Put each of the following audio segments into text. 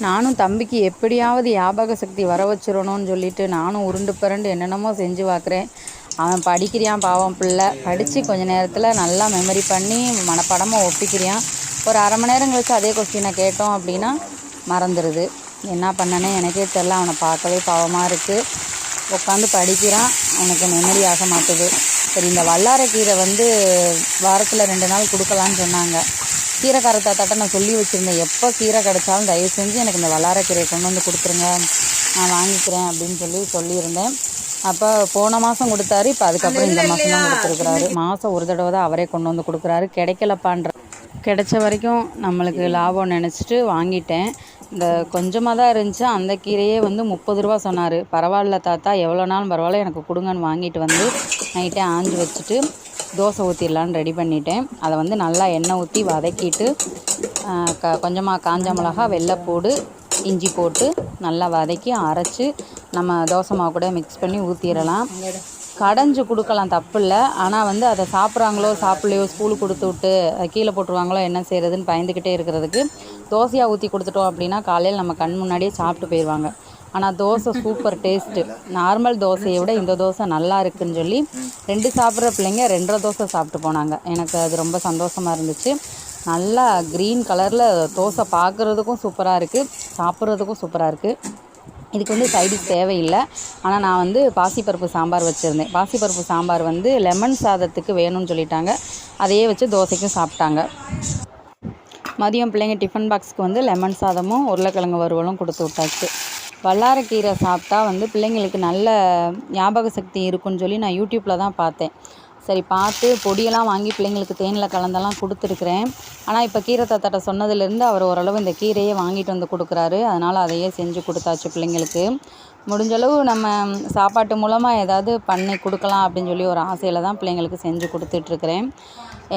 நானும் தம்பிக்கு எப்படியாவது ஞாபக சக்தி வர வச்சிடணும்னு சொல்லிட்டு நானும் உருண்டு பிறண்டு என்னென்னமோ செஞ்சு பார்க்குறேன். அவன் படிக்கிறியான் பாவம் பிள்ளை. படித்து கொஞ்ச நேரத்தில் நல்லா மெமரி பண்ணி மனப்பாடமாக ஒப்பிக்கிறியான். ஒரு அரை மணி நேரம் கழிச்சு அதே கொஸ்டினை கேட்டோம் அப்படின்னா மறந்துடுது. என்ன பண்ணனே எனக்கே தெரில. அவனை பார்க்கவே பாவமாக இருக்குது. உட்காந்து படிக்கிறான், அவனுக்கு மெமரி ஆக மாட்டுது. சரி, இந்த வல்லாரைக்கீரை வாரத்தில் 2 நாள் கொடுக்கலான்னு சொன்னாங்க. கீரைக்கார தாத்தாட்ட நான் சொல்லி வச்சுருந்தேன், எப்போ கீரை கிடச்சாலும் தயவு செஞ்சு எனக்கு இந்த வல்லாரைக்கீரையை கொண்டு வந்து கொடுத்துருங்க, நான் வாங்கிக்கிறேன் அப்படின்னு சொல்லியிருந்தேன். அப்போ போன மாதம் கொடுத்தாரு. இப்போ அதுக்கப்புறம் இந்த மாதம் தான் கொடுத்துருக்குறாரு. மாதம் ஒரு தடவை தான் அவரே கொண்டு வந்து கொடுக்குறாரு. கிடைக்கலப்பான்ற கிடைச்ச வரைக்கும் நம்மளுக்கு லாபம் நினச்சிட்டு வாங்கிட்டேன். இந்த கொஞ்சமாக தான் இருந்துச்சு. அந்த கீரையே 30 ரூபா சொன்னார். பரவாயில்ல தாத்தா, எவ்வளோ நாளும் பரவாயில்ல, எனக்கு கொடுங்கன்னு வாங்கிட்டு வந்து நைட்டே ஆஞ்சி வச்சுட்டு தோசை ஊற்றிடலான்னு ரெடி பண்ணிட்டேன். அதை நல்லா எண்ணெய் ஊற்றி வதக்கிட்டு கொஞ்சமாக காஞ்ச மிளகா, வெள்ளைப்பூடு, இஞ்சி போட்டு நல்லா வதக்கி அரைச்சி நம்ம தோசை மாவு கூட மிக்ஸ் பண்ணி ஊற்றிடலாம். கடைஞ்சி கொடுக்கலாம், தப்பு இல்லை. ஆனால் அதை சாப்பிட்றாங்களோ சாப்பிட்லையோ, ஸ்கூலுக்கு கொடுத்து விட்டு கீழே போட்டுருவாங்களோ என்ன செய்கிறதுன்னு பயந்துக்கிட்டே இருக்கிறதுக்கு தோசையாக ஊற்றி கொடுத்துட்டோம் அப்படின்னா காலையில் நம்ம கண் முன்னாடியே சாப்பிட்டு போயிடுவாங்க. ஆனால் தோசை சூப்பர் டேஸ்ட்டு. நார்மல் தோசையை விட இந்த தோசை நல்லா இருக்குதுன்னு சொல்லி 2 சாப்பிட்ற பிள்ளைங்க 2.5 தோசை சாப்பிட்டு போனாங்க. எனக்கு அது ரொம்ப சந்தோஷமாக இருந்துச்சு. நல்லா க்ரீன் கலரில் தோசை பார்க்குறதுக்கும் சூப்பராக இருக்குது, சாப்பிட்றதுக்கும் சூப்பராக இருக்குது. இதுக்கு சைடிஷ் தேவையில்லை. ஆனால் நான் பாசிப்பருப்பு சாம்பார் வச்சுருந்தேன். பாசிப்பருப்பு சாம்பார் லெமன் சாதத்துக்கு வேணும்னு சொல்லிட்டாங்க. அதையே வச்சு தோசைக்கும் சாப்பிட்டாங்க. மதியம் பிள்ளைங்க டிஃபன் பாக்ஸுக்கு லெமன் சாதமும் உருளைக்கிழங்கு வறுவலும் கொடுத்து விட்டாச்சு. வல்லாரைக்கீரை சாப்பிட்டா பிள்ளைங்களுக்கு நல்ல ஞாபக சக்தி இருக்குன்னு சொல்லி நான் யூடியூப்பில் தான் பார்த்தேன். சரி, பார்த்து பொடியெல்லாம் வாங்கி பிள்ளைங்களுக்கு தேனில் கலந்தெல்லாம் கொடுத்துருக்குறேன். ஆனால் இப்போ கீரை தாத்தாட்ட சொன்னதுலேருந்து அவர் ஓரளவு இந்த கீரையே வாங்கிட்டு வந்து கொடுக்குறாரு. அதனால் அதையே செஞ்சு கொடுத்தாச்சு பிள்ளைங்களுக்கு. முடிஞ்சளவு நம்ம சாப்பாட்டு மூலமாக ஏதாவது பண்ணி கொடுக்கலாம் அப்படின்னு சொல்லி ஒரு ஆசையில் தான் பிள்ளைங்களுக்கு செஞ்சு கொடுத்துட்ருக்குறேன்.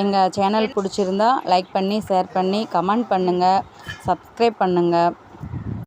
எங்கள் சேனல் பிடிச்சிருந்தா லைக் பண்ணி, ஷேர் பண்ணி, கமெண்ட் பண்ணுங்கள், சப்ஸ்கிரைப் பண்ணுங்கள்.